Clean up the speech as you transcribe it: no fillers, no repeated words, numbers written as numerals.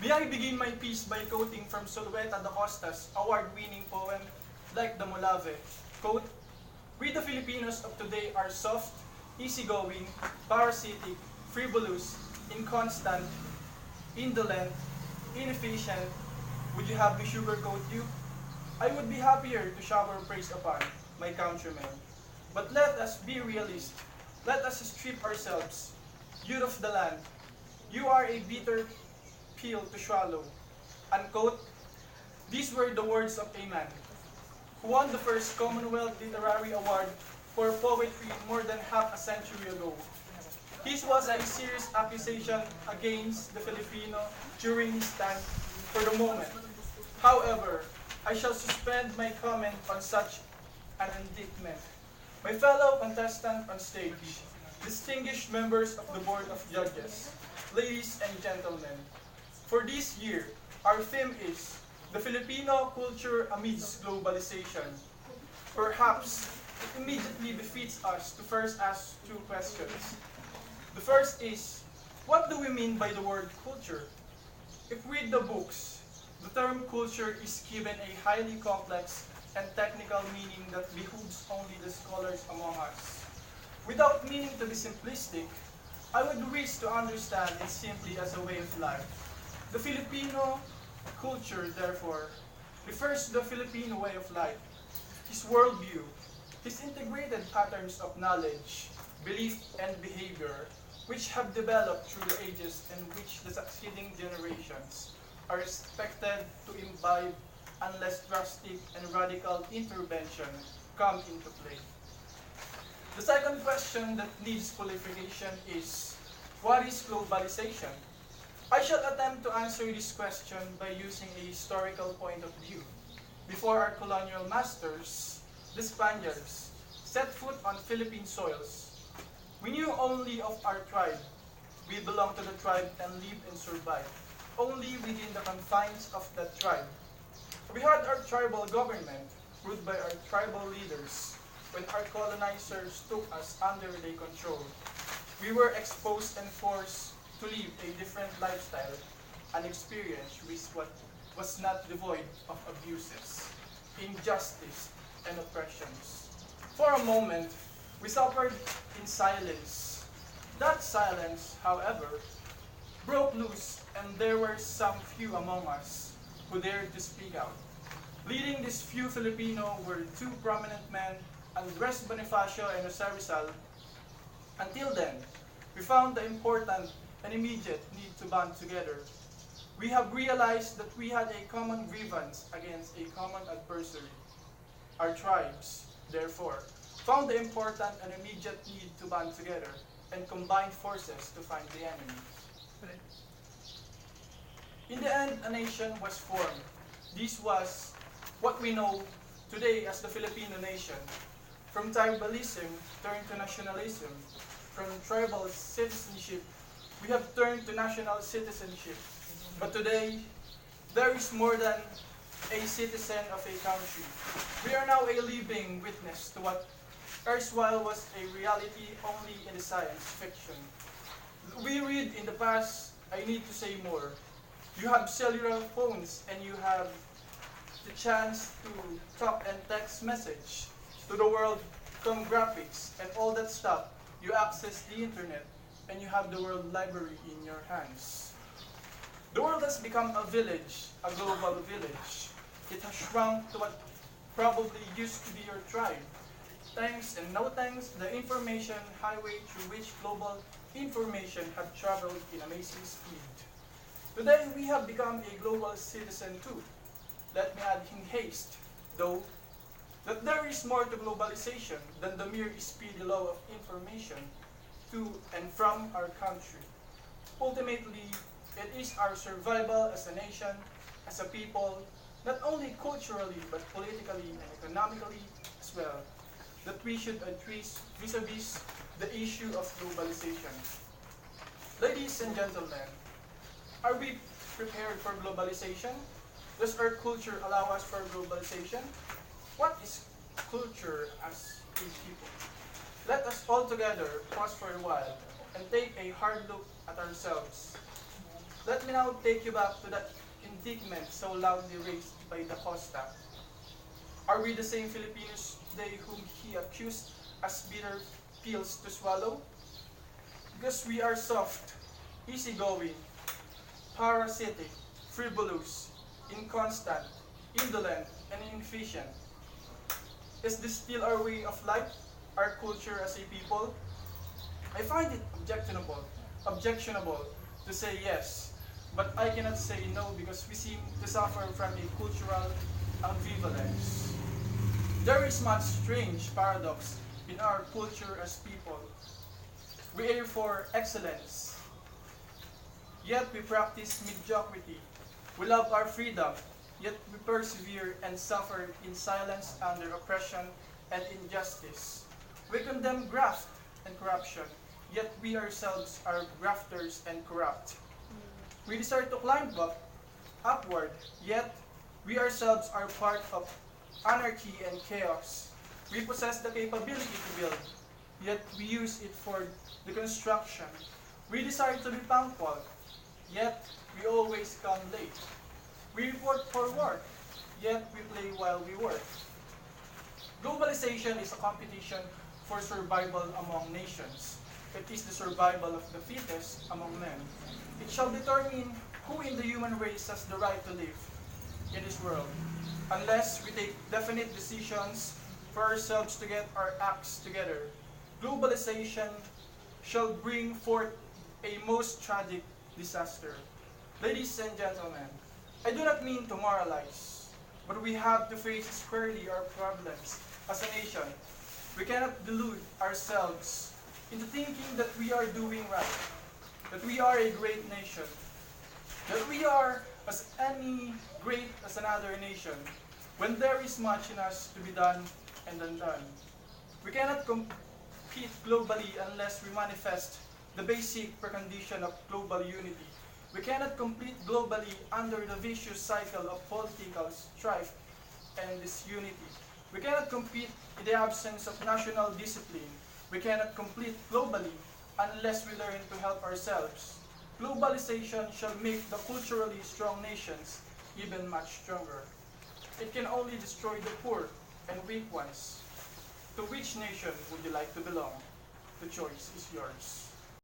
May I begin my piece by quoting from Solueta da Costa's award-winning poem, Like the Molave. Quote, "We the Filipinos of today are soft, easygoing, parasitic, frivolous, inconstant, indolent, inefficient. Would you have me sugarcoat you? I would be happier to shower praise upon my countrymen. But let us be realistic. Let us strip ourselves. Youth of the land, you are a bitter pill to swallow." Unquote. These were the words of a man who won the first Commonwealth Literary Award for poetry more than half a century ago. His was a serious accusation against the Filipino during his time for the moment. However, I shall suspend my comment on such an indictment. My fellow contestant on stage, distinguished members of the Board of Judges, ladies and gentlemen, for this year, our theme is the Filipino culture amidst globalization. Perhaps it immediately befits us to first ask two questions. The first is, what do we mean by the word culture? If we read the books, the term culture is given a highly complex and technical meaning that behooves only the scholars among us. Without meaning to be simplistic, I would wish to understand it simply as a way of life. The Filipino culture, therefore, refers to the Filipino way of life, his worldview, his integrated patterns of knowledge, belief, and behavior, which have developed through the ages and which the succeeding generations are expected to imbibe unless drastic and radical intervention come into play. The second question that needs qualification is, what is globalization? I shall attempt to answer this question by using a historical point of view. Before our colonial masters, the Spaniards, set foot on Philippine soils, we knew only of our tribe. We belonged to the tribe and lived and survived only within the confines of that tribe. We had our tribal government, ruled by our tribal leaders. When our colonizers took us under their control, we were exposed and forced to live a different lifestyle, an experience which was not devoid of abuses, injustice, and oppressions. For a moment, we suffered in silence. That silence, however, broke loose, and there were some few among us who dared to speak out. Leading this few Filipino were two prominent men, Andres Bonifacio and Jose Rizal. Until then, we found the important and immediate need to band together. We have realized that we had a common grievance against a common adversary. Our tribes, therefore, found the important and immediate need to band together and combine forces to find the enemy. In the end, a nation was formed. This was what we know today as the Filipino nation. From tribalism turned to nationalism. From tribal citizenship, we have turned to national citizenship. But today, there is more than a citizen of a country. We are now a living witness to what erstwhile was a reality only in the science fiction. We read in the past, I need to say more. You have cellular phones and you have the chance to talk and text message to the world from graphics and all that stuff. You access the internet and you have the world library in your hands. The world has become a village, a global village. It has shrunk to what probably used to be your tribe. Thanks and no thanks, the information highway through which global information have traveled in amazing speed. Today, we have become a global citizen too. Let me add in haste, though, that there is more to globalization than the mere speedy flow of information to and from our country. Ultimately, it is our survival as a nation, as a people, not only culturally but politically and economically as well, that we should address vis-a-vis the issue of globalization. Ladies and gentlemen, are we prepared for globalization? Does our culture allow us for globalization? What is culture as a people? Let us all together pause for a while and take a hard look at ourselves. Let me now take you back to that indictment so loudly raised by Da Costa. Are we the same Filipinos today whom he accused as bitter pills to swallow? Because we are soft, easygoing, parasitic, frivolous, inconstant, indolent, and inefficient. Is this still our way of life, our culture as a people? I find it objectionable to say yes, but I cannot say no because we seem to suffer from a cultural ambivalence. There is much strange paradox in our culture as people. We aim for excellence, yet we practice mediocrity. We love our freedom, yet we persevere and suffer in silence under oppression and injustice. We condemn graft and corruption, yet we ourselves are grafters and corrupt. We desire to climb upward, yet we ourselves are part of anarchy and chaos. We possess the capability to build, yet we use it for the construction. We desire to be punctual, yet we always come late. We report for work, yet we play while we work. Globalization is a competition for survival among nations. It is the survival of the fittest among men. It shall determine who in the human race has the right to live in this world, unless we take definite decisions for ourselves to get our acts together. Globalization shall bring forth a most tragic disaster. Ladies and gentlemen, I do not mean to moralize, but we have to face squarely our problems as a nation. We cannot delude ourselves into thinking that we are doing right, that we are a great nation, that we are as great as another nation, when there is much in us to be done and undone. We cannot compete globally unless we manifest the basic precondition of global unity. We cannot compete globally under the vicious cycle of political strife and disunity. We cannot compete in the absence of national discipline. We cannot compete globally unless we learn to help ourselves. Globalization shall make the culturally strong nations even much stronger. It can only destroy the poor and weak ones. To which nation would you like to belong? The choice is yours.